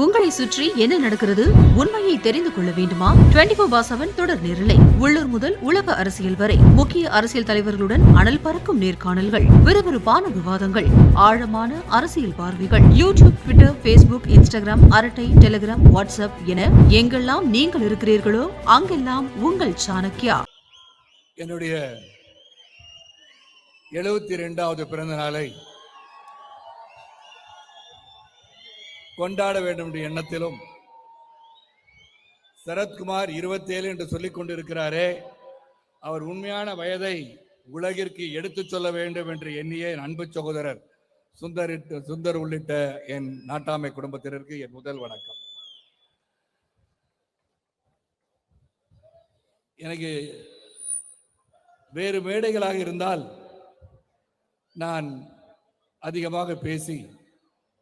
உங்களை சுற்றி என்ன நடக்கிறது? உண்மையை தெரிந்து கொள்ள வேண்டுமா? 24/7 தொடர் நேரலை. உள்ளூர் முதல் உலக அரசியல் வரை முக்கிய அரசியல் தலைவர்களுடன் அனல் பறக்கும் நேர்காணல்கள், விறுவிறுப்பான விவாதங்கள், ஆழமான அரசியல் பார்வைகள். யூடியூப், ட்விட்டர், பேஸ்புக், இன்ஸ்டாகிராம், அரட்டை, டெலிகிராம், வாட்ஸ்அப் என எங்கெல்லாம் நீங்கள் இருக்கிறீர்களோ அங்கெல்லாம் உங்கள் சாணக்கியா. என்னுடைய 72வது பிறந்த நாளை கொண்டாட வேண்டும் என்ற எண்ணத்திலும் சரத்குமார் 27 என்று சொல்லிக் கொண்டிருக்கிறாரே, அவர் உண்மையான வயதை உலகிற்கு எடுத்துச் சொல்ல வேண்டும் என்று எண்ணிய என் அன்பு சகோதரர் சுந்தர் உள்ளிட்ட என் நாட்டாமை குடும்பத்தினருக்கு என் முதல் வணக்கம். எனக்கு வேறு மேடைகளாக இருந்தால் நான் அதிகமாக பேசி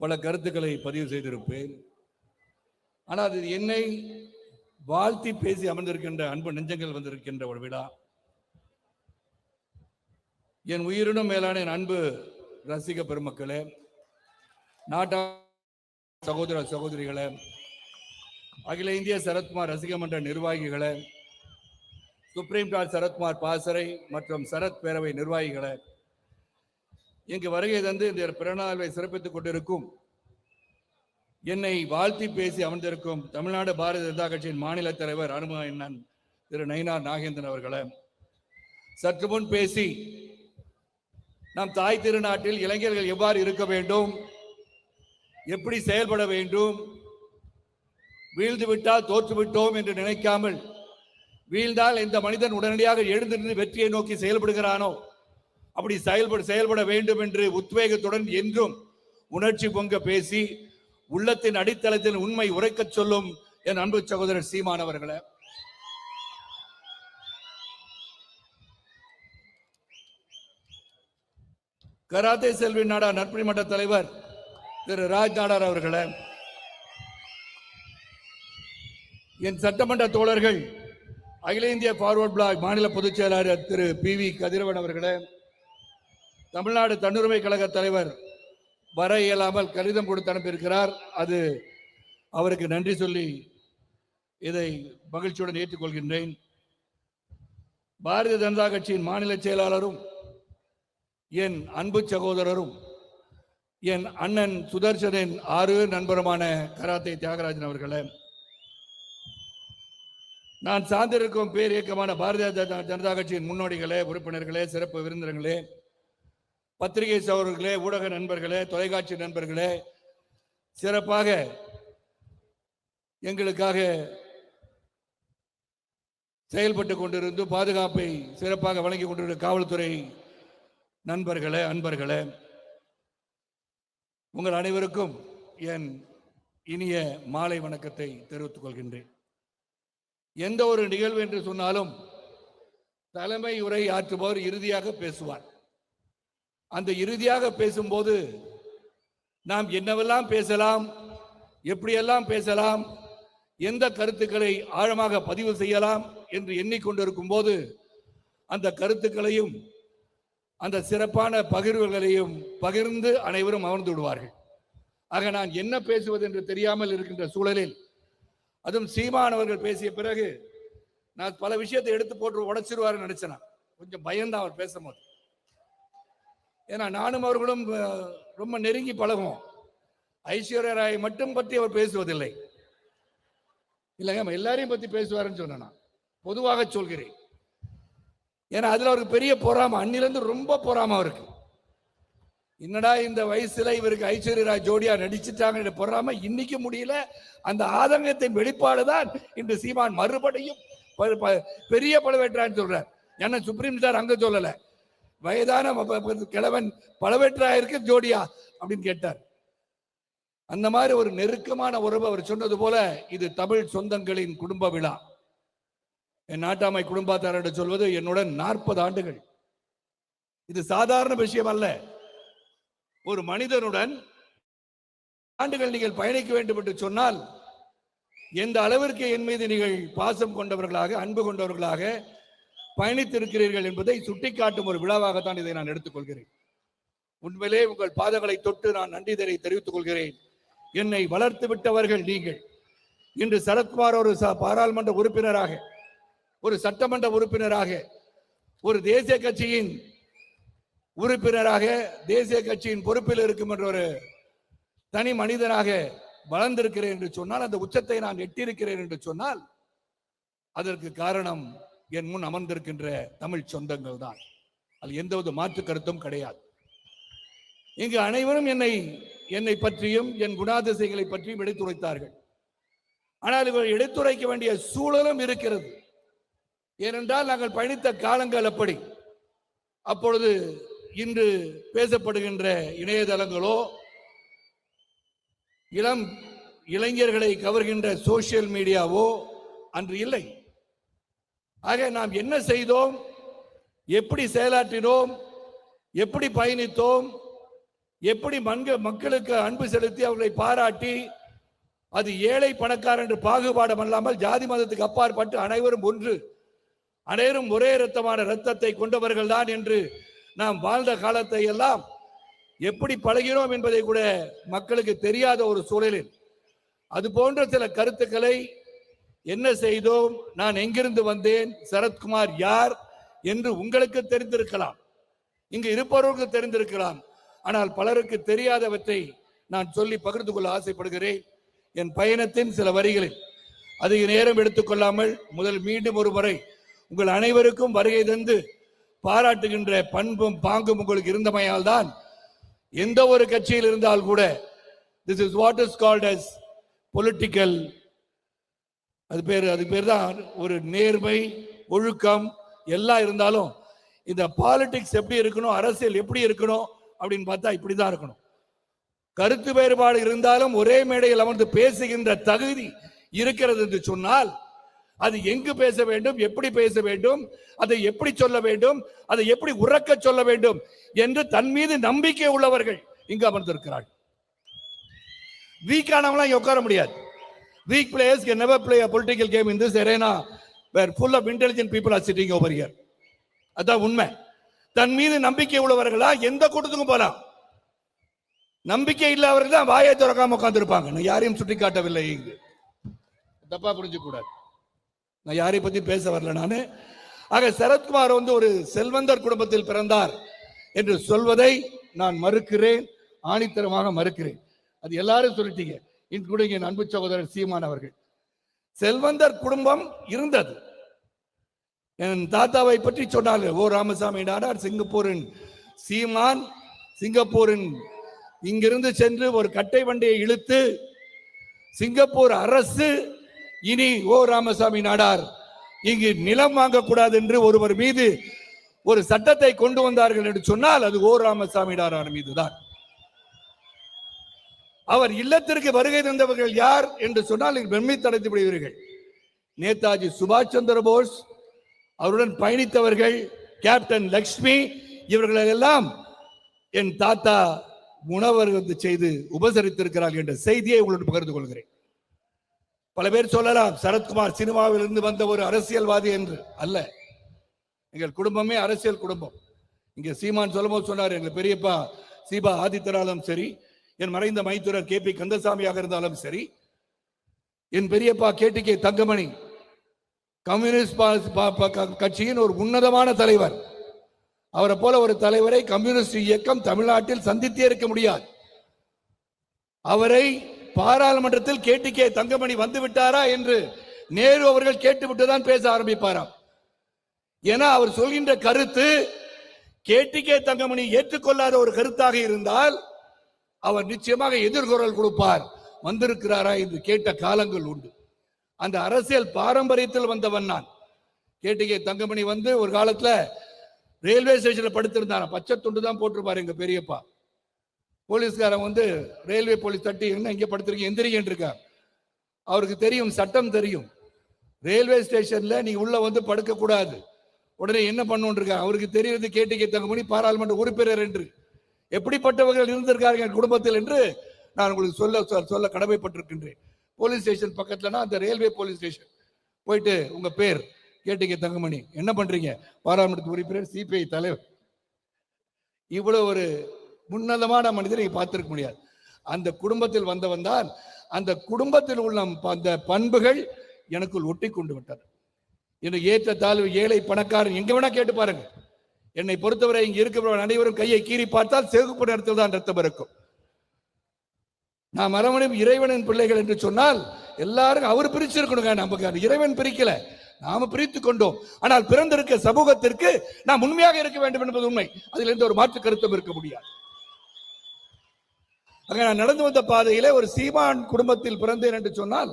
பல கருத்துக்களை பதிவு செய்திருப்பேன். ஆனால் அது என்னை வாழ்த்தி பேசி அமர்ந்திருக்கின்ற அன்பு நெஞ்சங்கள் வந்திருக்கின்ற ஒரு விழா. என் உயிரினும் மேலான என் அன்பு ரசிக பெருமக்களே, நாட்டா சகோதர சகோதரிகளே, அகில இந்திய சரத்குமார் ரசிக மன்ற நிர்வாகிகளே, சுப்ரீம் கோர்ட் சரத்குமார் பாசறை மற்றும் சரத் பேரவை நிர்வாகிகளே, இங்கு வருகை தந்து இந்த பிறநாளை சிறப்பித்துக் கொண்டிருக்கும், என்னை வாழ்த்தி பேசி அமர்ந்திருக்கும் தமிழ்நாடு பாரதிய ஜனதா கட்சியின் மாநில தலைவர் அனும அண்ணன் திரு நயினார் நாகேந்திரன் அவர்களே, சற்று முன் பேசி நம் தாய் திருநாட்டில் இளைஞர்கள் எவ்வாறு இருக்க வேண்டும், எப்படி செயல்பட வேண்டும், வீழ்ந்து விட்டால் தோற்றுவிட்டோம் என்று நினைக்காமல், வீழ்ந்தால் இந்த மனிதன் உடனடியாக எழுந்து நின்று வெற்றியை நோக்கி செயல்படுகிறானோ அப்படி செயல்பட வேண்டும் என்று உத்வேகத்துடன் என்றும் உணர்ச்சி பொங்க பேசி உள்ளத்தின் அடித்தளத்தில் உண்மை உரைக்கச் சொல்லும் என் அன்பு சகோதரர் சீமான் அவர்களே, கராத்தே செல்வி நாடார் நற்பணி மன்ற தலைவர் திரு ராஜ் நாடார் அவர்களே, என் சட்டமன்ற தோழர்கள் அகில இந்திய ஃபார்வர்ட் பிளாக் மாநில பொதுச் செயலாளர் திரு PV கதிரவன் அவர்களே, தமிழ்நாடு தன்னுரிமை கழக தலைவர் வர இயலாமல் கடிதம் கொடுத்து அனுப்பியிருக்கிறார். அது அவருக்கு நன்றி சொல்லி இதை மகிழ்ச்சியுடன் ஏற்றுக்கொள்கின்றேன். பாரதிய ஜனதா கட்சியின் மாநில செயலாளரும் என் அன்பு சகோதரரும் என் அண்ணன் சுதர்சனின் ஆறு நண்பருமான கராத்தே தியாகராஜன் அவர்களே, நான் சார்ந்திருக்கும் பேர் இயக்கமான பாரதிய ஜனதா கட்சியின் முன்னோடிகளே, உறுப்பினர்களே, சிறப்பு விருந்தினர்களே, பத்திரிகை சகோதரர்களே, ஊடக நண்பர்களே, தொலைக்காட்சி நண்பர்களே, சிறப்பாக எங்களுக்காக செயல்பட்டு கொண்டிருந்து பாதுகாப்பை சிறப்பாக வழங்கி கொண்டிருக்கிற காவல்துறை நண்பர்களே, அன்பர்களே, உங்கள் அனைவருக்கும் என் இனிய மாலை வணக்கத்தை தெரிவித்துக் கொள்கின்றேன். எந்த ஒரு நிகழ்வு என்று சொன்னாலும் தலைமை உரை ஆற்றுபவர் இறுதியாக பேசுவார். அந்த இறுதியாக பேசும்போது நாம் என்னவெல்லாம் பேசலாம், எப்படியெல்லாம் பேசலாம், எந்த கருத்துக்களை ஆழமாக பதிவு செய்யலாம் என்று எண்ணிக்கொண்டிருக்கும் போது அந்த கருத்துக்களையும் அந்த சிறப்பான பகிர்வுகளையும் பகிர்ந்து அனைவரும் அமர்ந்து விடுவார்கள். ஆக நான் என்ன பேசுவது என்று தெரியாமல் இருக்கின்ற சூழலில், அதுவும் சீமானவர்கள் பேசிய பிறகு நான் பல விஷயத்தை எடுத்து போட்டு உடைச்சிருவாருன்னு நினைச்சேன். கொஞ்சம் பயந்தான் அவர் பேசும்போது. ஏன்னா நானும் அவர்களும் ரொம்ப நெருங்கி பழகும். ஐஸ்வர்யா ராய் மட்டும் பற்றி அவர் பேசுவதில்லை. இல்லைங்க, எல்லாரையும் பத்தி பேசுவாருன்னு சொன்னா பொதுவாக சொல்கிறேன். ஏன்னா அதுல அவருக்கு பெரிய பொறாம, அன்னிலிருந்து ரொம்ப பொறாம அவருக்கு. என்னடா இந்த வயசுல இவருக்கு ஐஸ்வர்யா ராய் ஜோடியா நடிச்சுட்டாங்க பொறாம இன்னைக்கு முடியல. அந்த ஆதங்கத்தின் வெளிப்பாடுதான் இன்று சீமான் மறுபடியும் பெரிய பழவேற்றான்னு சொல்றார். என்ன சுப்ரீம் சார் அங்க சொல்லல, வயதான கிழவன் பழவேற்றாயிருக்கு ஜோடியா அப்படின்னு கேட்டார். அந்த மாதிரி ஒரு நெருக்கமான உறவு. அவர் சொன்னது போல இது தமிழ் சொந்தங்களின் குடும்ப விழா. என் நாட்டாமை குடும்பத்தார் என்று சொல்வது என்னுடன் 40 ஆண்டுகள். இது சாதாரண விஷயம் அல்ல. ஒரு மனிதனுடன் ஆண்டுகள் நீங்கள் பயணிக்க வேண்டும் என்று சொன்னால் எந்த அளவிற்கு என் மீது நீங்கள் பாசம் கொண்டவர்களாக, அன்பு கொண்டவர்களாக பயணித்திருக்கிறீர்கள் என்பதை சுட்டிக்காட்டும் ஒரு விழாவாகத்தான் இதை நான் எடுத்துக்கொள்கிறேன். உண்மையிலே உங்கள் பாதங்களை தொட்டு நான் நன்றி தெரிவித்துக் கொள்கிறேன். என்னை வளர்த்து விட்டவர்கள் நீங்கள். இன்று சரத்குமார் ஒரு பாராளுமன்ற உறுப்பினராக, ஒரு சட்டமன்ற உறுப்பினராக, ஒரு தேசிய கட்சியின் உறுப்பினராக, தேசிய கட்சியின் பொறுப்பில் இருக்கும் என்ற ஒரு தனி மனிதனாக வளர்ந்திருக்கிறேன் என்று சொன்னால், அந்த உச்சத்தை நான் எட்டியிருக்கிறேன் என்று சொன்னால், அதற்கு காரணம் என் முன் அமர்ந்திருக்கின்ற தமிழ் சொந்தங்கள் தான். அது எந்தவித மாற்று கருத்தும் கிடையாது. இங்கு அனைவரும் என்னை பற்றியும் என் குணாதிசயங்களை பற்றியும் எடுத்துரைத்தார்கள். ஆனால் இவர் எடுத்துரைக்க வேண்டிய சூழலும் இருக்கிறது. ஏனென்றால் நாங்கள் பயணித்த காலங்கள் அப்படி. அப்பொழுது இன்று பேசப்படுகின்ற இணையதளங்களோ இளம் இளைஞர்களை கவர்கின்ற சோசியல் மீடியாவோ அன்று இல்லை. ஆக நாம் என்ன செய்தோம், எப்படி செயலாற்றினோம், எப்படி பயணித்தோம், எப்படி மக்களுக்கு அன்பு செலுத்தி அவர்களை பாராட்டி, அது ஏழை பணக்காரர் என்று பாகுபாடம் அல்லாமல் ஜாதி மதத்துக்கு அப்பாற்பட்டு அனைவரும் ஒன்று, அனைவரும் ஒரே இரத்தமான இரத்தத்தை கொண்டவர்கள் தான் என்று நாம் வாழ்ந்த காலத்தை எல்லாம் எப்படி பழகினோம் என்பதை கூட மக்களுக்கு தெரியாத ஒரு சூழலில் அது போன்ற சில கருத்துக்களை என்ன செய்தோம், நான் எங்கிருந்து வந்தேன், சரத்குமார் யார் என்று உங்களுக்கு தெரிந்திருக்கலாம், இங்கு இருப்பவர்களுக்கு தெரிந்திருக்கலாம். ஆனால் பலருக்கு தெரியாதவற்றை நான் சொல்லி பகிர்ந்து கொள்ள ஆசைப்படுகிறேன். என் பயணத்தின் சில வரிகளில் அதிக நேரம் எடுத்துக்கொள்ளாமல் மீண்டும் ஒரு முறை உங்கள் அனைவருக்கும் வருகை தந்து பாராட்டுகின்ற பண்பும் பாங்கும் உங்களுக்கு இருந்தமையால் தான் எந்த ஒரு கட்சியில் இருந்தால் கூட this is what is called as political, அது பேர் தான் ஒரு நேர்மை, ஒழுக்கம் எல்லாம் இருந்தாலும் இந்த பாலிடிக்ஸ் எப்படி இருக்கணும், அரசியல் எப்படி இருக்கணும் அப்படின்னு பார்த்தா இப்படிதான் இருக்கணும். கருத்து வேறுபாடு இருந்தாலும் ஒரே மேடையில் அமர்ந்து பேசுகின்ற தகுதி இருக்கிறது என்று சொன்னால் அது எங்கு பேச வேண்டும், எப்படி பேச வேண்டும், அதை எப்படி சொல்ல வேண்டும், அதை எப்படி உறக்க சொல்ல வேண்டும் என்று தன் மீது நம்பிக்கை உள்ளவர்கள் இங்கு அமர்ந்திருக்கிறார்கள். வீக்கானவங்களாம் இங்க உட்கார முடியாது. Weak players can never play a political game in this arena where full of intelligent people are sitting over here. அதான் உண்மை. தன் மீது நம்பிக்கை உள்ளவர்களா எந்த கூட்டத்துக்கும் போலாம். நம்பிக்கை இல்லாதவர்கள் தான் வாயை திறக்காம உட்கார்ந்து இருப்பாங்க. நான் யாரையும் சுட்டி காட்டவில்லை, இங்கு தப்பா புரிஞ்சு கூடாது. நான் யாரை பத்தி பேச வரல நானு. ஆக சரத்குமார் ஒரு செல்வந்தர் குடும்பத்தில் பிறந்தார் என்று சொல்வதை நான் மறுக்கிறேன், ஆணித்தரமாக மறுக்கிறேன். அது எல்லாரும் சொல்லிட்டீங்க, இன்க்ளூடிங் என் அன்பு சகோதரர் சீமான் அவர்கள். செல்வந்தர் குடும்பம் இருந்தது. என் தாத்தாவை பற்றி சொன்னார்கள். ஓ ராமசாமி நாடார், சிங்கப்பூரின் சீமான், சிங்கப்பூரின் இங்கிருந்து சென்று ஒரு கட்டை வண்டியை இழுத்து சிங்கப்பூர் அரசு இனி ஓ ராமசாமி நாடார் இங்கு நிலம் வாங்கக்கூடாது என்று ஒருவர் மீது ஒரு சட்டத்தை கொண்டு வந்தார்கள் என்று சொன்னால் அது ஓ ராமசாமி நாடார் மீதுதான். அவர் இல்லத்திற்கு வருகை தந்தவர்கள் யார் என்று சொன்னால் பிரமித்தடைந்து விடுவீர்கள். நேதாஜி சுபாஷ் சந்திர போஸ், அவருடன் பயணித்தவர்கள் கேப்டன் லக்ஷ்மி, இவர்களெல்லாம் என் தாத்தா உணவு செய்து உபசரித்திருக்கிறார்கள் என்ற செய்தியை உங்களோடு பகிர்ந்து கொள்கிறேன். பல பேர் சொல்லலாம் சரத்குமார் சினிமாவில் இருந்து வந்த ஒரு அரசியல்வாதி என்று. அல்ல, எங்கள் குடும்பமே அரசியல் குடும்பம். இங்க சீமான் சொல்லும்போது சொன்னார், எங்கள் பெரியப்பா சீபா ஆதித்தராலும் சரி, என் மறைந்த மைத்துரர் கே பி கந்தசாமியாக இருந்தாலும் சரி, என் பெரியப்பா கேடிகே தங்கமணி கம்யூனிஸ்ட் கட்சியின் ஒரு உன்னதமான தலைவர். அவரை போல ஒரு தலைவரை கம்யூனிஸ்ட் இயக்கம் தமிழ்நாட்டில் சந்தித்தே இருக்க முடியாது. அவரை பாராளுமன்றத்தில் கேடிகே தங்கமணி வந்து விட்டாரா என்று நேரு அவர்கள் கேட்டுவிட்டுதான் பேச ஆரம்பிப்பாராம். ஏன்னா அவர் சொல்கின்ற கருத்து கேடிகே தங்கமணி ஏற்றுக்கொள்ளாத ஒரு கருத்தாக இருந்தால் அவர் நிச்சயமாக எதிர்குரல் கொடுப்பார். வந்திருக்கிறாரா என்று கேட்ட காலங்கள் உண்டு. அந்த அரசியல் பாரம்பரியத்தில் வந்தவன் நான். கேடிகே தங்கமணி ஒரு காலத்துல ரயில்வே ஸ்டேஷன்ல படுத்திருந்தாங்க. பச்சை துண்டு தான் போட்டிருப்பாரு எங்க பெரியப்பா. போலீஸ்காரன் ரயில்வே போலீஸ் தட்டி என்ன இங்க படுத்திருக்கீங்க, எந்திரிக்கிட்டு இருக்கார். அவருக்கு தெரியும், சட்டம் தெரியும். ரயில்வே ஸ்டேஷன்ல நீங்க உள்ள படுக்க கூடாது. உடனே என்ன பண்ணுன்னு அவருக்கு தெரியுது கேடிகே தங்கமணி பாராளுமன்ற உறுப்பினர் என்று. எப்படிப்பட்டவர்கள் இருந்திருக்கார்கள் குடும்பத்தில் என்று நான் உங்களுக்கு சொல்ல கடமைப்பட்டிருக்கின்றேன். போலீஸ் ஸ்டேஷன் பக்கத்துலனா அந்த ரயில்வே போலீஸ் ஸ்டேஷன் போயிட்டு உங்க பேர் கேடிகே தங்கமணி, என்ன பண்றீங்க, பாராளுமன்ற உறுப்பினர், சிபிஐ தலைவர். இவ்வளவு ஒரு உன்னதமான மனிதரை பார்த்திருக்க முடியாது. அந்த குடும்பத்தில் வந்தவன் தான். அந்த குடும்பத்தில் உள்ள அந்த பண்புகள் எனக்குள் ஒட்டி கொண்டு விட்டது. எனக்கு ஏற்ற தாழ்வு, ஏழை பணக்காரன் எங்க வேணா கேட்டு பாருங்க. என்னை பொறுத்தவரை இங்க இருக்கிறவர்கள் அனைவரும் கையை கீறி பார்த்தால் சிவப்பு இடத்தில் தான் ரத்தம் இருக்கும். நாம் மரமணியும் இறைவனின் பிள்ளைகள் என்று சொன்னால் எல்லாரும் அவர் பிரிச்சிருக்கணுங்க. நமக்கு இறைவன் பிரிக்கல, நாம பிரித்து கொண்டோம். ஆனால் பிறந்திருக்க சமூகத்திற்கு நாம் உண்மையாக இருக்க வேண்டும் என்பது உண்மை. அதில் எந்த ஒரு மாற்று கருத்தும் இருக்க முடியாது. அங்க நான் நடந்து வந்த பாதையிலே ஒரு சீமான் குடும்பத்தில் பிறந்தேன் என்று சொன்னால்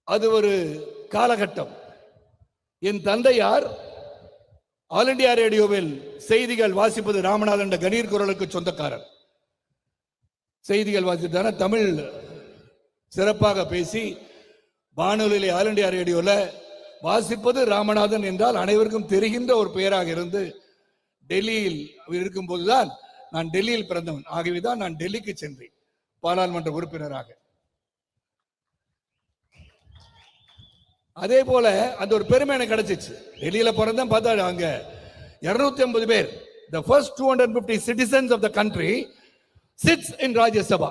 அது ஒரு காலகட்டம். என் தந்தையார் ஆல் இண்டியா ரேடியோவில் செய்திகள் வாசிப்பது ராமநாதன் என்ற கணீர் குரலுக்கு சொந்தக்காரர். செய்திகள் வாசித்தான தமிழ் சிறப்பாக பேசி வானொலியிலே ஆல் இண்டியா ரேடியோவில் வாசிப்பது ராமநாதன் என்றால் அனைவருக்கும் தெரிகின்ற ஒரு பெயராக இருந்து டெல்லியில் இருக்கும்போதுதான் நான் டெல்லியில் பிறந்தவன். ஆகவேதான் நான் டெல்லிக்கு சென்றேன் பாராளுமன்ற உறுப்பினராக. அதே போல அந்த ஒரு பெருமை எனக்கு கிடைச்சிச்சு. டெல்லியில பிறந்தேன், பார்த்தா அங்க 250 பேர், the first 250 citizens of the country sits in Rajya Sabha,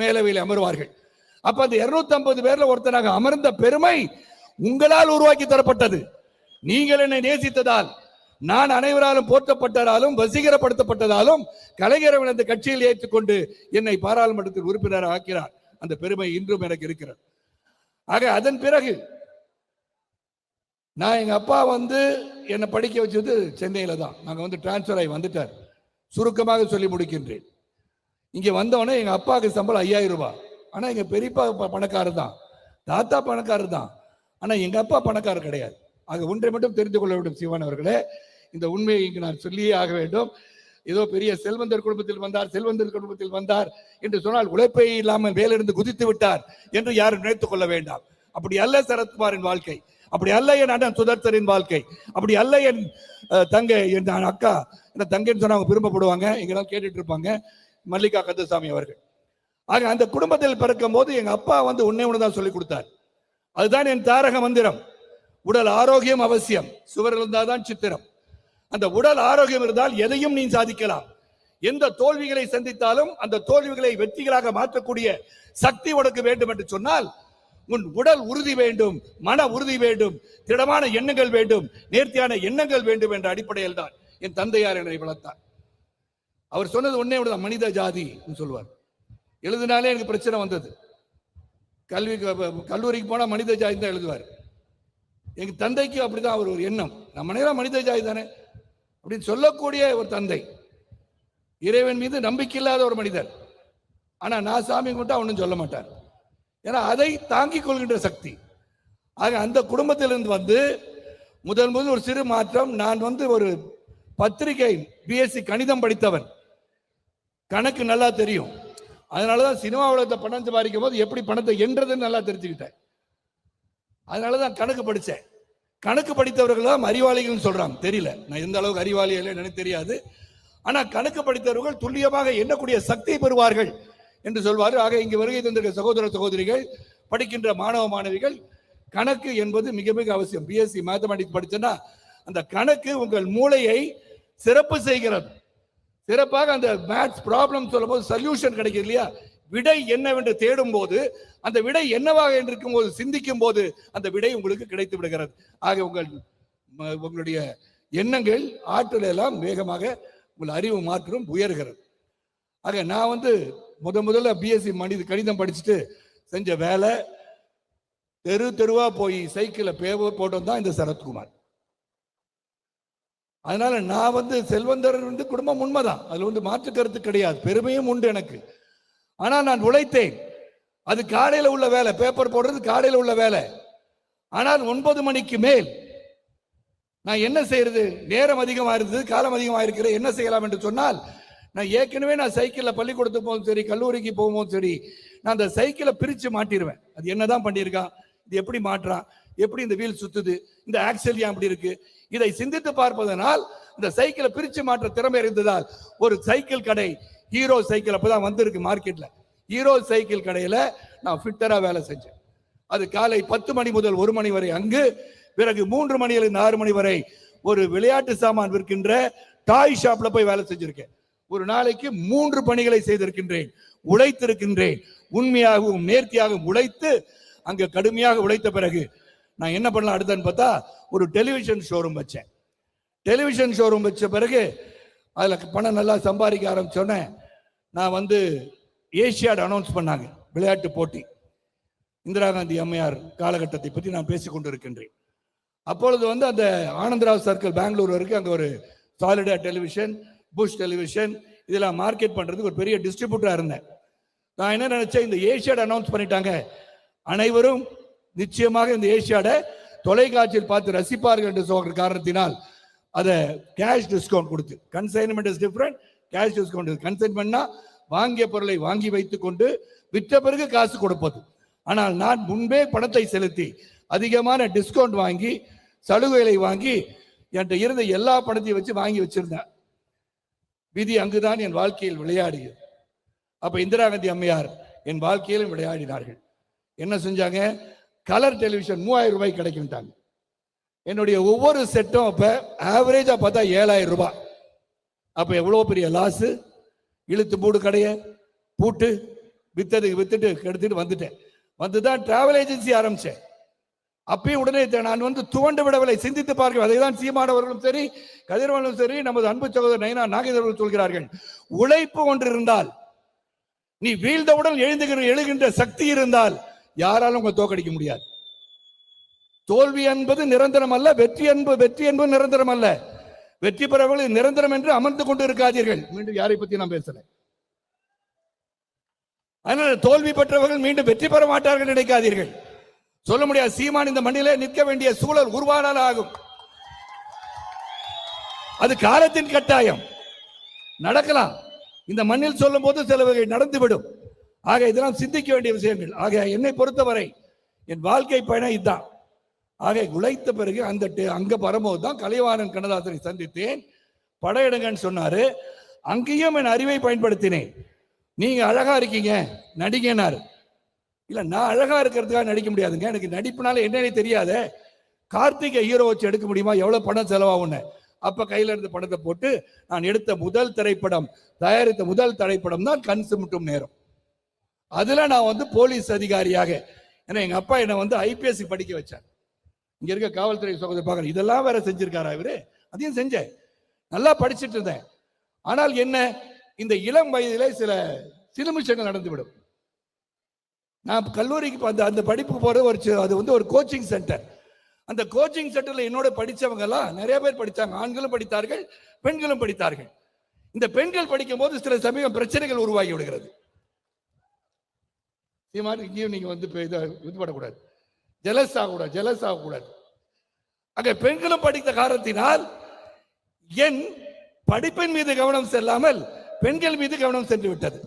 மேலவையில் அமர்வார்கள். அப்ப அந்த 250 பேர்ல ஒருத்தனாக அமர்ந்த பெருமை உங்களால் உருவாக்கி தரப்பட்டது. நீங்கள் என்னை நேசித்ததால், நான் அனைவராலும் போற்றப்பட்டதாலும் வசீகரப்படுத்தப்பட்டதாலும் கலைஞர் அந்த கட்சியில் ஏற்றுக்கொண்டு என்னை பாராளுமன்றத்தில் உறுப்பினர் ஆக்கிறார். அந்த பெருமை இன்றும் எனக்கு இருக்கிறது. ஆக அதன் பிறகு நான் எங்க அப்பா என்னை படிக்க வச்சது சென்னையில தான். நாங்க டிரான்ஸ்பர் ஆகி வந்துட்டார். சுருக்கமாக சொல்லி முடிக்கின்றேன். இங்க வந்தோடனே எங்க அப்பாவுக்கு சம்பளம் 5000 ரூபாய். ஆனா எங்க பெரியப்பா பணக்காரர் தான், தாத்தா பணக்காரர் தான், ஆனா எங்க அப்பா பணக்காரர் கிடையாது. ஆக ஒன்றை மட்டும் தெரிந்து கொள்ள வேண்டும் சிவன் அவர்களே, இந்த உண்மையை இங்கு நான் சொல்லியே ஆக வேண்டும். ஏதோ பெரிய செல்வந்தர் குடும்பத்தில் வந்தார் என்று சொன்னால் உழைப்பே இல்லாமல் மேலிருந்து குதித்து விட்டார் என்று யாரும் நினைத்துக் கொள்ள வேண்டாம். அப்படி அல்ல சரத்குமாரின் வாழ்க்கை, அப்படி அல்ல என் அண்ணன் சுதர்சனின் வாழ்க்கை, அப்படி அல்ல என் தங்கை, என் அக்கா, என்ன தங்கைன்னு சொன்னா அவங்க விரும்பப்படுவாங்க, எங்கெல்லாம் கேட்டுட்டு இருப்பாங்க, மல்லிகா கந்தசாமி அவர்கள். ஆக அந்த குடும்பத்தில் பிறக்கும் போது எங்க அப்பா உன்னை ஒண்ணுதான் சொல்லி கொடுத்தார். அதுதான் என் தாரக மந்திரம். உடல் ஆரோக்கியம் அவசியம், சுவர் இருந்தால்தான் சித்திரம். அந்த உடல் ஆரோக்கியம் இருந்தால் எதையும் நீ சாதிக்கலாம். எந்த தோல்விகளை சந்தித்தாலும் அந்த தோல்விகளை வெற்றிகளாக மாற்றக்கூடிய சக்தி உனக்கு வேண்டும் என்று சொன்னால் உன் உடல் உறுதி வேண்டும், மன உறுதி வேண்டும், திடமான எண்ணங்கள் வேண்டும், நேர்த்தியான எண்ணங்கள் வேண்டும் என்ற அடிப்படையில் தான் என் தந்தையார் என்னை வளர்த்தார். அவர் சொன்னது ஒன்னே ஒன்றுதான், மனித ஜாதி சொல்லுவார். எழுதினாலே எனக்கு பிரச்சனை வந்தது. கல்லூரிக்கு போனா மனித ஜாதி தான் எழுதுவார். எங்க தந்தைக்கு அப்படிதான் அவர் ஒரு எண்ணம், நம்ம நேரம் மனித ஜாதி தானே அப்படின்னு சொல்லக்கூடிய ஒரு தந்தை. இறைவன் மீது நம்பிக்கை இல்லாத ஒரு மனிதர். ஆனா நான் சாமி கும்பிட்டா ஒன்றும் சொல்ல மாட்டார், ஏன்னா அதை தாங்கிக் கொள்கின்ற சக்தி. ஆக அந்த குடும்பத்திலிருந்து முதல் ஒரு சிறு மாற்றம். நான் ஒரு பத்திரிகை பிஎஸ்சி கணிதம் படித்தவன், கணக்கு நல்லா தெரியும். அதனாலதான் சினிமா உலகத்தை பணம் சம்பாதிக்கும் போது எப்படி பணத்தை என்றதுன்னு நல்லா தெரிஞ்சுக்கிட்டேன். அதனாலதான் கணக்கு படித்தேன். கணக்கு படித்தவர்கள் தான் அறிவாளிகள் சொல்றாங்க. தெரியல நான் எந்த அளவுக்கு அறிவாளி எனக்கு தெரியாது. ஆனா கணக்கு படித்தவர்கள் துல்லியமாக எண்ணக்கூடிய சக்தியை பெறுவார்கள் என்று சொல்வார்கள். ஆக இங்கு வருகை தந்திருக்க சகோதர சகோதரிகள், படிக்கின்ற மாணவ மாணவிகள், கணக்கு என்பது மிக மிக அவசியம். பிஎஸ்சி மேத்தமெட்டிக்ஸ் படிச்சேன்னா அந்த கணக்கு உங்கள் மூளையை சிறப்பு செய்கிறது. சிறப்பாக அந்த மேத்ஸ் ப்ராப்ளம் சொல்லும் போது சொல்யூஷன் கிடைக்கும் இல்லையா, விடை என்னவென்று தேடும் போது அந்த விடை என்னவாக இருக்கும் போது சிந்திக்கும் போது அந்த விடை உங்களுக்கு கிடைத்து விடுகிறது. ஆக உங்களுடைய எண்ணங்கள் ஆற்றல் எல்லாம் வேகமாக உங்கள் அறிவு மாற்றம் உயர்கிறது. ஆக நான் முதல்ல பிஎஸ்சி கணிதம் படிச்சுட்டு செஞ்ச வேலை, தெருவா போய் சைக்கிளை போட்டோம் தான் இந்த சரத்குமார். அதனால நான் செல்வந்தர் குடும்பம் உண்மைதான், அதுல மாற்று கருத்து கிடையாது, பெருமையும் உண்டு எனக்கு. ஆனா நான் உழைத்தேன். அது காலையில உள்ள வேலை, பேப்பர் போடுறது காலையில உள்ள வேலை. ஆனால் 9 மணிக்கு மேல் நான் என்ன செய்யறது, நேரம் அதிகமா இருந்தது, காலம் அதிகமா இருக்கிற, என்ன செய்யலாம் என்று சொன்னால், நான் ஏற்கனவே சைக்கிள்ல பள்ளிக்கூடத்துக்கு போகும் சரி, கல்லூரிக்கு போகும்போது சரி, நான் அந்த சைக்கிளை பிரிச்சு மாட்டிடுவேன். அது என்னதான் பண்ணியிருக்கான், இது எப்படி மாற்றான், எப்படி இந்த வீல் சுத்துது, இந்த ஆக்சல் ஏன் அப்படி இருக்கு, இதை சிந்தித்து பார்ப்பதனால் இந்த சைக்கிளை பிரிச்சு மாற்ற திறமை இருந்ததால் ஒரு சைக்கிள் கடை, ஹீரோ சைக்கிள் அப்பதான் வந்திருக்கு மார்க்கெட்ல, ஹீரோ சைக்கிள் கடையில நான் ஃபிட்டரா வேலை செஞ்சேன். அது காலை 10 மணி முதல் 1 மணி வரை அங்கு, பிறகு 3 மணியிலிருந்து 6 மணி வரை ஒரு விளையாட்டு சாமான் விற்கின்ற டாய் ஷாப்ல போய் வேலை செஞ்சிருக்கேன். ஒரு நாளைக்கு 3 பணிகளை செய்திருக்கின்றேன், உழைத்திருக்கின்றேன். உண்மையாகவும் நேர்த்தியாகவும் உழைத்து அங்க கடுமையாக உழைத்த பிறகு நான் என்ன பண்ணலாம் அடுத்தன்னு பார்த்தா ஒரு டெலிவிஷன் ஷோரூம் வச்சேன். டெலிவிஷன் ஷோரூம் வச்ச பிறகு அதுல பணம் நல்லா சம்பாதிக்க ஆரம்பிச்சோன்னே நான் வந்து ஏசியாட் அனௌன்ஸ் பண்ணாங்க, விளையாட்டு போட்டி. இந்திரா காந்தி அம்மையார் காலகட்டத்தை பற்றி நான் பேசிக் கொண்டிருக்கின்றேன். அப்பொழுது வந்து அந்த ஆனந்தராவ் சர்க்கிள் பெங்களூர் வரைக்கும் அங்கே ஒரு சாலிடா டெலிவிஷன், புஷ் டெலிவிஷன் இதெல்லாம் மார்க்கெட் பண்றதுக்கு ஒரு பெரிய டிஸ்ட்ரிபியூட்டரா இருந்தேன். நான் என்ன நினைச்சேன், இந்த ஏசியாட் அனௌன்ஸ் பண்ணிட்டாங்க, அனைவரும் நிச்சயமாக இந்த ஏசியாடை தொலைக்காட்சியில் பார்த்து ரசிப்பார்கள் என்று சொல்ற காரணத்தினால் அதை கேஷ் டிஸ்கவுண்ட் கொடுத்து, consignment is different, cash discount. கன்சைன் பண்ணா வாங்கிய பொருளை வாங்கி வைத்துக் கொண்டு விற்ற பிறகு காசு கொடுப்பது. ஆனால் நான் முன்பே பணத்தை செலுத்தி அதிகமான டிஸ்கவுண்ட் வாங்கி சலுகைகளை வாங்கி என்கிட்ட இருந்த எல்லா பணத்தையும் வச்சு வாங்கி வச்சிருந்தேன். விதி அங்குதான் என் வாழ்க்கையில் விளையாடியது. அப்ப இந்திரா காந்தி அம்மையார் என் வாழ்க்கையிலும் விளையாடினார்கள். என்ன செஞ்சாங்க, கலர் டெலிவிஷன் 3000 ரூபாய் கிடைக்கும்ட்டாங்க. என்னுடைய ஒவ்வொரு செட்டும் அப்ப ஆவரேஜா பார்த்தா 7000 ரூபாய். அப்ப எவ்வளவு பெரிய லாஸ். இழுத்து மூடு கடைய பூட்டு வித்துட்டு எடுத்துட்டு வந்துட்டேன். வந்துதான் டிராவல் ஏஜென்சி ஆரம்பிச்சேன். அப்பயும் உடனே நான் வந்து துவண்டு விடவில்லை, சிந்தித்து பார்க்க. அதை தான் சீமானவர்களும் சரி, கதிரவனும் சரி, நமது அன்பு சகோதரர் நயினா நாகேந்திரர்கள் சொல்கிறார்கள், உழைப்பு ஒன்று இருந்தால், நீ வீழ்ந்தவுடன் எழுகின்ற சக்தி இருந்தால் யாராலும் உங்களை தோக்கடிக்க முடியாது. தோல்வி என்பது நிரந்தரம் அல்ல, வெற்றி என்பது நிரந்தரம் அல்ல. வெற்றி பெறவர்கள் நிரந்தரம் என்று அமர்ந்து கொண்டு இருக்காதீர்கள். மீண்டும் யாரை பத்தி நான் பேசுறேன். அதனால தோல்வி பெற்றவர்கள் மீண்டும் வெற்றி பெற மாட்டார்கள் நினைக்காதீர்கள். சொல்ல முடியாது, சீமான் இந்த மண்ணிலே நிற்க வேண்டிய சூழல் உருவானால் ஆகும். அது காலத்தின் கட்டாயம். நடக்கலாம். இந்த மண்ணில் சொல்லும் போது சில வகை நடந்துவிடும். ஆக இதெல்லாம் சிந்திக்க வேண்டிய விஷயங்கள். ஆக என்னை பொறுத்தவரை என் வாழ்க்கை பயணம் இதுதான். ஆக உழைத்த பிறகு அங்க வரும்போது தான் கலைவாணன் கண்ணதாசனை சந்தித்தேன். படையெடுங்கன்னு சொன்னாரு. அங்கேயும் என் அறிவை பயன்படுத்தினேன். நீங்க அழகா இருக்கீங்க, நடிகனாரு. இல்ல, நான் அழகா இருக்கிறதுக்காக நடிக்க முடியாதுங்க, எனக்கு நடிப்புனால என்னன்னே தெரியாத. கார்த்திகை ஹீரோ வச்சு எடுக்க முடியுமா, எவ்வளவு பணம் செலவாகுன்னு. அப்ப கையில இருந்த பணத்தை போட்டு நான் எடுத்த முதல் திரைப்படம், தயாரித்த முதல் திரைப்படம் தான் கண் சிமிட்டும் நேரம். அதுல நான் வந்து போலீஸ் அதிகாரியாக, ஏன்னா எங்க அப்பா என்னை வந்து ஐபிஎஸ்சி படிக்க வச்சார். இங்க இருக்க காவல்துறை சகோதரர் பார்க்க, இதெல்லாம் வேற செஞ்சிருக்காரா இவரு, அதையும் செஞ்சேன். நல்லா படிச்சுட்டு இருந்தேன். ஆனால் என்ன, இந்த இளம் வயதிலே சில சிலுமிஷங்கள் நடந்துவிடும். நான் கல்லூரிக்கு அந்த படிப்புக்கு போறது அது வந்து ஒரு கோச்சிங் சென்டர். அந்த கோச்சிங் சென்டர்ல என்னோட படிச்சவங்க எல்லாம் நிறைய பேர் படிச்சாங்க. ஆண்களும் படித்தார்கள், பெண்களும் படித்தார்கள். இந்த பெண்கள் படிக்கும் போது சில சமயம் பிரச்சனைகள் உருவாகி விடுகிறது. இங்கேயும் நீங்க வந்து இது பண்ணக்கூடாது, ஜெலஸ் ஆகக்கூடாது. அங்க பெண்களும் படித்த காரணத்தினால் என் படிப்பின் மீது கவனம் செல்லாமல் பெண்கள் மீது கவனம் சென்று விட்டது.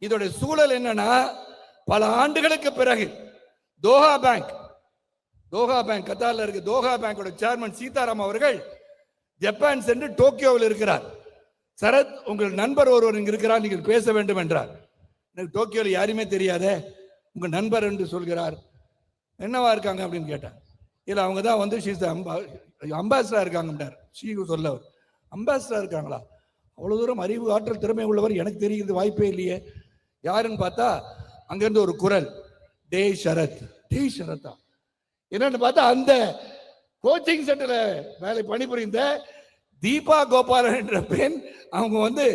இதோட சூழல் என்னன்னா, பல ஆண்டுகளுக்கு பிறகு தோஹா பேங்க் கத்தார்ல இருக்கு. தோஹா பேங்கோட சேர்மன் சீதாராம் அவர்கள் ஜப்பான் சென்று டோக்கியோவில் இருக்கிறார். சரத், உங்கள் நண்பர் ஒருவர் இங்க இருக்கிறார், நீங்கள் பேச வேண்டும் என்றார். எனக்கு டோக்கியோவில் யாருமே தெரியாதே, உங்க நண்பர் என்று சொல்கிறார். என்னவா இருக்காங்க அப்படின்னு கேட்டார். இல்ல, அவங்க தான் வந்து அம்பாசிடரா இருக்காங்க. சொல்லவர் அம்பாசிடரா இருக்காங்களா? அவ்வளவு தூரம் அறிவு ஆற்றல் திறமை உள்ளவர் எனக்கு தெரிகிறது வாய்ப்பே இல்லையே. யாருன்னு பார்த்தா அங்கிருந்து ஒரு குரல், டே ஷரத்தா. என்னன்னு பார்த்தா அந்த கோச்சிங் சென்டர்ல வேலை பணிபுரிந்த தீபா கோபாலன் என்ற பெண், அவங்க வந்து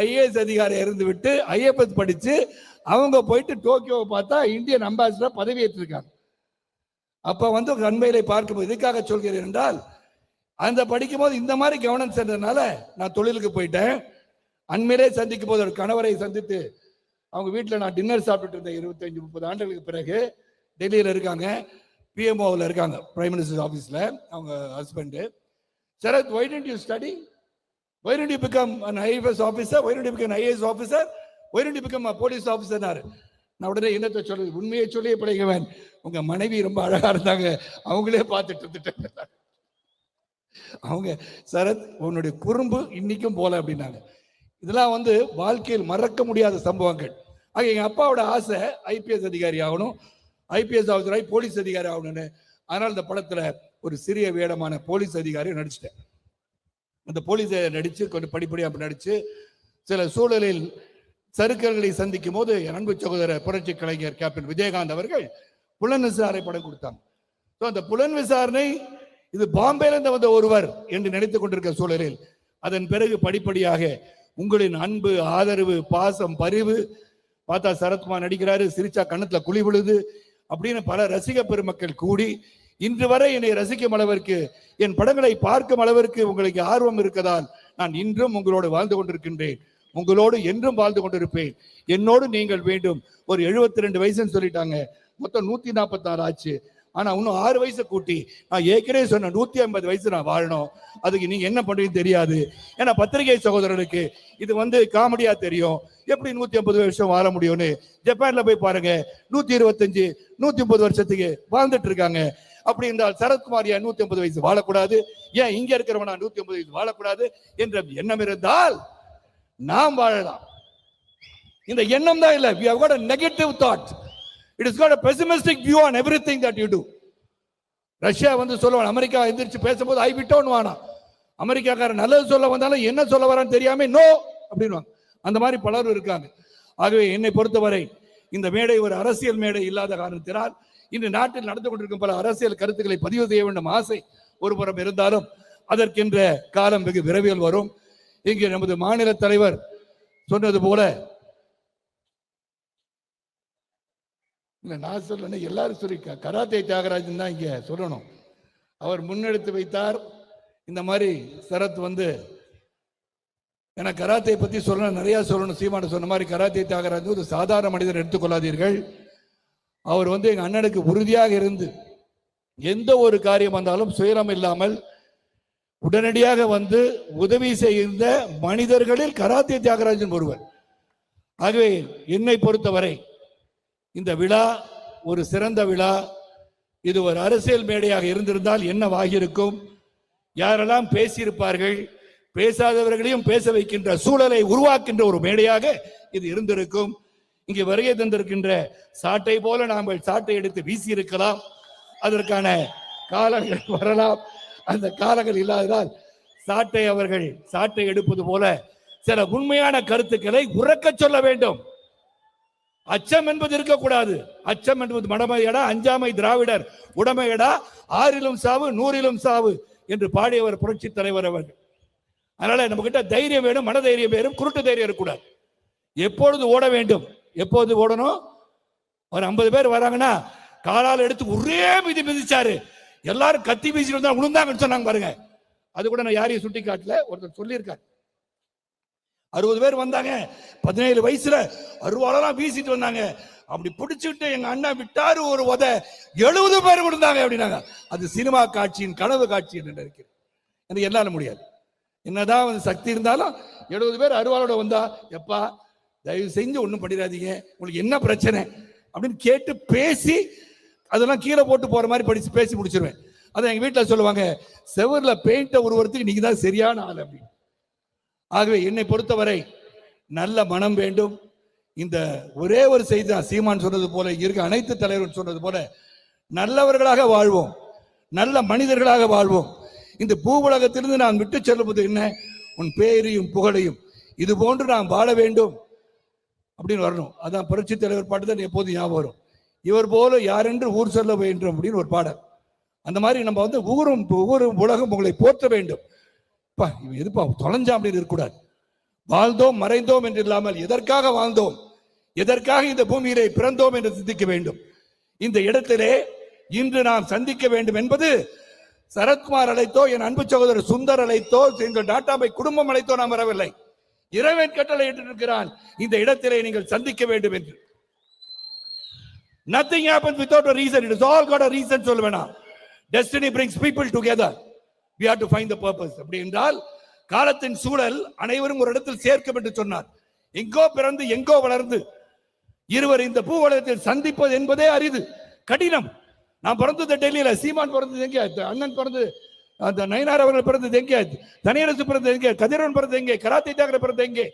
ஐஏஎஸ் அதிகாரி இருந்து விட்டு ஐஎஃப்எஸ் படிச்சு அவங்க போயிட்டு டோக்கியோவை பார்த்தா இந்தியன் அம்பாசிடர் பதவி ஏற்றிருக்காங்க. அப்ப வந்து நன்மைகளை பார்க்கும்போது எதுக்காக சொல்கிறேன் என்றால், அந்த படிக்கும் போது இந்த மாதிரி கவனம் சென்றதுனால நான் தொழிலுக்கு போயிட்டேன். அண்மையிலே சந்திக்கும் போது ஒரு கணவரை சந்தித்து அவங்க வீட்டில் நான் டின்னர் சாப்பிட்டு இருந்தேன். 25-30 ஆண்டுகளுக்கு பிறகு டெல்லியில் இருக்காங்க, பிஎம்ஓவில் இருக்காங்க, பிரைம் மினிஸ்டர் ஆஃபீஸில். அவங்க husband, Sarath, why didn't you study? Why didn't you become an IAS officer? Why didn't you become an IAS officer? Why didn't you become a police officer? நான் உடனே என்னத்தை சொல்றது, உண்மையை சொல்லி படைக்கவேன். உங்க மனைவி ரொம்ப அழகா இருந்தாங்க, அவங்களே பார்த்துட்டு இருந்துட்டாங்க. அவங்க, சரத், உன்னுடைய குறும்பு இன்னைக்கும் போல அப்படின்னாங்க. இதெல்லாம் வந்து வாழ்க்கையில் மறக்க முடியாத சம்பவங்கள். ஆக எங்க அப்பாவோட ஆசை ஐபிஎஸ் அதிகாரி ஆகணும், ஐபிஎஸ் ஆஃபீஸராகி போலீஸ் அதிகாரி ஆகணும்னு. அதனால இந்த படத்துல ஒரு சிறிய வேடமான போலீஸ் அதிகாரியை நடிச்சிட்டேன். அந்த போலீஸை நடிச்சு கொஞ்சம் படிப்படியாக நடிச்சு சில சூழலில் சறுக்கல்களை சந்திக்கும் போது என் அன்பு சகோதரர் புரட்சி கலைஞர் கேப்டன் விஜயகாந்த் அவர்கள் புலன் விசாரணை படம் கொடுத்தாங்க. அந்த புலன் விசாரணை இது பாம்பேலிருந்து வந்த ஒருவர் என்று நினைத்துக் கொண்டிருக்கிற சூழலில் அதன் பிறகு படிப்படியாக உங்களின் அன்பு, ஆதரவு, பாசம், பரிவு, பார்த்தா சரத்குமார் நடிக்கிறாரு, சிரிச்சா கண்ணத்துல குழி விழுது அப்படின்னு பல ரசிக பெருமக்கள் கூடி இன்று வரை என்னை ரசிக்கும் அளவிற்கு, என் படங்களை பார்க்கும் அளவிற்கு உங்களுக்கு ஆர்வம் இருக்கதால் நான் இன்றும் உங்களோடு வாழ்ந்து கொண்டிருக்கின்றேன். உங்களோடு என்றும் வாழ்ந்து கொண்டிருப்பேன். என்னோடு நீங்கள் வேண்டும். ஒரு 72 வயசுன்னு சொல்லிட்டாங்க, மொத்தம் 146 ஆச்சு. ஆனா இன்னும் 6 வயசை கூட்டி நான் ஏற்கனவே சொன்ன 150 வயசு நான் வாழணும். அதுக்கு நீங்க என்ன பண்றீங்கன்னு தெரியாது. ஏன்னா பத்திரிகை சகோதரருக்கு இது காமெடியா தெரியும். எப்படி 150 வருஷம் வாழ முடியும்னு ஜப்பான்ல போய் பாருங்க, 125 130 வருஷத்துக்கு வாழ்ந்துட்டு இருக்காங்க. அப்படி என்றால் சரத்குமார் ஏன் 150 வயசு வாழக்கூடாது? ஏன் இங்க இருக்கிறவனா 150 வயசு வாழக்கூடாது என்ற எண்ணம் இருந்தால் நாம் வாழலாம். இந்த எண்ணம் தான் இல்ல. We have got a negative thought. It has got a pessimistic view on everything that you do. Russia சொல்லுவான், அமெரிக்கா எந்திரிச்சு பேசும்போது ஐ விட்டோன்னு வானா. அமெரிக்காக்காரன் நல்லது சொல்ல வந்தாலும் என்ன சொல்ல வரான்னு தெரியாம நோ அப்படின்வாங்க. அந்த மாதிரி பலரும் இருக்காங்க. ஆகவே என்னை பொறுத்தவரை இந்த மேடை ஒரு அரசியல் மேடை இல்லாத காரணத்தினால் இன்று நாட்டில் நடந்து கொண்டிருக்கும் பல அரசியல் கருத்துக்களை பதிவு செய்ய வேண்டும் ஆசை ஒரு புறம் இருந்தாலும் அதற்கென்ற காலம் வெகு விரைவில் வரும். இங்கே நமது மாநில தலைவர் சொன்னது போல, நான் சொல்ல எல்லாரும் சொல்லி கராத்தே தியாகராஜன் தான் இங்க சொல்லணும். அவர் முன்னெடுத்து வைத்தார். இந்த மாதிரி சரத் ஏன்னா கராத்தே பத்தி சொல்லணும், நிறைய சொல்லணும். சீமான் சொன்ன மாதிரி கராத்தே தியாகராஜன் ஒரு சாதாரண மனிதர் எடுத்துக்கொள்ளாதீர்கள். அவர் எங்க அண்ணனுக்கு உறுதியாக இருந்து எந்த ஒரு காரியம் வந்தாலும் சுயநலம் இல்லாமல் உடனடியாக உதவி செய்கின்ற மனிதர்களில் கராத்தே தியாகராஜன் ஒருவர். ஆகவே என்னை பொறுத்தவரை இந்த விழா ஒரு சிறந்த விழா. இது ஒரு அரசியல் மேடையாக இருந்திருந்தால் என்னவாகியிருக்கும்? யாரெல்லாம் பேசியிருப்பார்கள், பேசாதவர்களையும் பேச வைக்கின்ற சூழலை உருவாக்கின்ற ஒரு மேடையாக இது இருந்திருக்கும். இங்கே வருகை தந்திருக்கின்ற சாட்டை போல நாம் சாட்டை எடுத்து வீசி இருக்கலாம். அதற்கான காலங்கள் வரலாம். அந்த காலங்கள் இல்லாததால் அவர்கள் சாட்டை எடுப்பது போல சில உண்மையான கருத்துக்களை உறக்க சொல்ல வேண்டும். அச்சம் என்பது இருக்கக்கூடாது. அச்சம் என்பது மடமையடா, அஞ்சாமை திராவிடர் உடமையடா, 6லும் சாவு 100லும் சாவு என்று பாடியவர் புரட்சி தலைவர் அவர்கள். அதனால நம்ம கிட்ட தைரியம் வேணும், மன தைரியம் வேணும், குருட்டு தைரியம் இருக்கக்கூடாது. எப்பொழுது ஓட வேண்டும், எப்போது ஓடணும்? ஒரு 50 பேர் வராங்கன்னா காலால் எடுத்து ஒரே மிதிச்சாரு, எல்லாரும் கத்தி வீசிட்டு வந்தா விழுந்தாங்கன்னு சொன்னாங்க பாருங்க. அது கூட நான் யாரையும் சுட்டி காட்டல, ஒருத்தர் சொல்லியிருக்காரு. 60 பேர் வந்தாங்க, 17 வயசுல அருவாளெல்லாம் வீசிட்டு வந்தாங்க. அப்படி பிடிச்சுட்டு எங்க அண்ணா விட்டாரு ஒரு உத, 70 பேர் விழுந்தாங்க அப்படின்னாங்க. அது சினிமா காட்சியின் கனவு காட்சி என்று நினைக்கிறேன். எனக்கு என்னால முடியாது. என்னதான் சக்தி இருந்தாலும் 70 பேர் அருவாளோட வந்தா, எப்பா தயவு செஞ்சு ஒன்றும் பண்ணிடாதீங்க, உங்களுக்கு என்ன பிரச்சனை அப்படின்னு கேட்டு பேசி அதெல்லாம் கீழே போட்டு போற மாதிரி பேசி முடிச்சிருவேன். அதை எங்க வீட்டில் சொல்லுவாங்க, செவர்ல பெயிண்ட ஒருவருக்கு நீங்க தான் சரியான ஆள் அப்படின்னு. ஆகவே என்னை பொறுத்தவரை நல்ல மனம் வேண்டும். இந்த ஒரே ஒரு செய்தி தான் சீமான் சொன்னது போல, இருக்க அனைத்து தலைவர்கள் சொன்னது போல, நல்லவர்களாக வாழ்வோம், நல்ல மனிதர்களாக வாழ்வோம். இந்த பூ உலகத்திலிருந்து நான் விட்டு செல்லுவது என்ன? உன் பேரையும் புகழையும் இது போன்று நாம் வாழ வேண்டும் அப்படின்னு வரணும். அதான் புரட்சி தலைவர் பாட்டு தான் எப்போது ஞாபகம் வரும். இவர் போல யாரென்று ஊர் சொல்ல வேண்டும் அப்படின்னு ஒரு பாடல். அந்த மாதிரி நம்ம ஊரும் உலகம் உங்களை போற்ற வேண்டும். எதுப்பா தொலைஞ்சா அப்படின்னு இருக்கக்கூடாது. வாழ்ந்தோம் மறைந்தோம் என்று இல்லாமல் எதற்காக வாழ்ந்தோம், எதற்காக இந்த பூமியிலே பிறந்தோம் என்று சிந்திக்க வேண்டும். இந்த இடத்திலே இன்று நாம் சந்திக்க வேண்டும் என்பது சரத்குமார் அழைத்தோ, என் அன்பு சகோதரர் சுந்தர் அழைத்தோ, எங்கள் டாட்டாபை குடும்பம் அழைத்தோ நாம் வரவில்லை. இறைவன் கட்டளை இட்டிருக்கிறான், இந்த இடத்திலே நீங்கள் சந்திக்க வேண்டும் என்று. Nothing happens without a reason. It has all got a reason. சொல்ல வேணாம். Destiny brings people together. We have to find the purpose. அப்படி என்றால் காலத்தின் சூழல் அனைவரும் ஒரு இடத்தில் சேர்க்கும் என்று சொன்னார். எங்கோ பிறந்து எங்கோ வளர்ந்து இருவர் இந்த பூ உலகத்தில் சந்திப்பது என்பதே அரிது, கடினம். நான் பிறந்தது டெல்லியில, சீமான் பிறந்தது எங்கே, அண்ணன் பிறந்தது, அந்த நயினார் அவர்கள் பிறந்தது எங்கே, தனியரசு பிறந்தது எங்கே, கதிரவன் பிறந்தது எங்கே, கராத்தே தியாகராஜன் பிறந்தது எங்கே,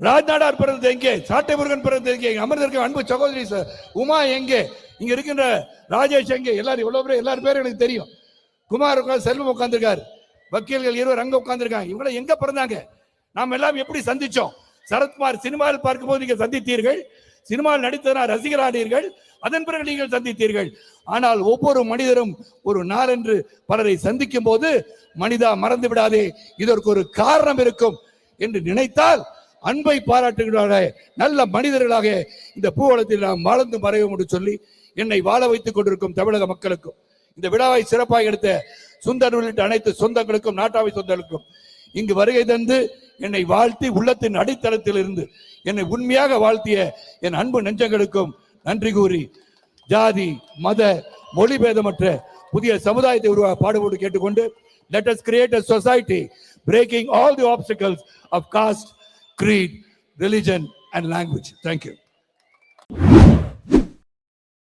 ராஜ்நாடார் பிறந்தது எங்கே, சாட்டை முருகன் பிறந்தது எங்கே, அமர்ந்திருக்க அன்பு சகோதரி உமா எங்கே, இங்க இருக்கின்ற ராஜேஷ் எங்கே, எல்லாரும் எவ்வளவு பேர், எல்லாரும் பேரும் எனக்கு தெரியும். குமார் செல்வம் உட்கார்ந்துருக்காரு, வக்கீல்கள் இருவர் அங்க உட்கார்ந்துருக்காங்க. இவங்க எங்க பிறந்தாங்க? நாம் எல்லாம் எப்படி சந்திச்சோம்? சரத்குமார் சினிமாவில் பார்க்கும்போது நீங்க சந்தித்தீர்கள், சினிமாவில் நடித்ததனால் ரசிகரானீர்கள், அதன் பிறகு நீங்கள் சந்தித்தீர்கள். ஆனால் ஒவ்வொரு மனிதரும் ஒரு நாளென்று பலரை சந்திக்கும் போது மனிதா மறந்து விடாதே, இதற்கு ஒரு காரணம் இருக்கும் என்று நினைத்தால் அன்பை பாராட்டுகிறாக நல்ல மனிதர்களாக இந்த பூவளத்தில் நாம் வாழ்ந்து மறைவோம் என்று சொல்லி என்னை வாழ வைத்துக் கொண்டிருக்கும் தமிழக மக்களுக்கும், இந்த விழாவை சிறப்பாக எடுத்த சுந்தர் உள்ளிட்ட அனைத்து சொந்தங்களுக்கும், நாட்டாவை சொந்தங்களுக்கும், இங்கு வருகை தந்து என்னை வாழ்த்தி உள்ளத்தின் அடித்தளத்தில் இருந்து என்னை உண்மையாக வாழ்த்திய என் அன்பு நெஞ்சங்களுக்கும் நன்றி கூறி, ஜாதி மத மொழி பேதமற்ற புதிய சமுதாயத்தை உருவாக பாடுபட்டு கேட்டுக்கொண்டு, let us create a society breaking all the obstacles of caste, creed, religion and language. Thank you.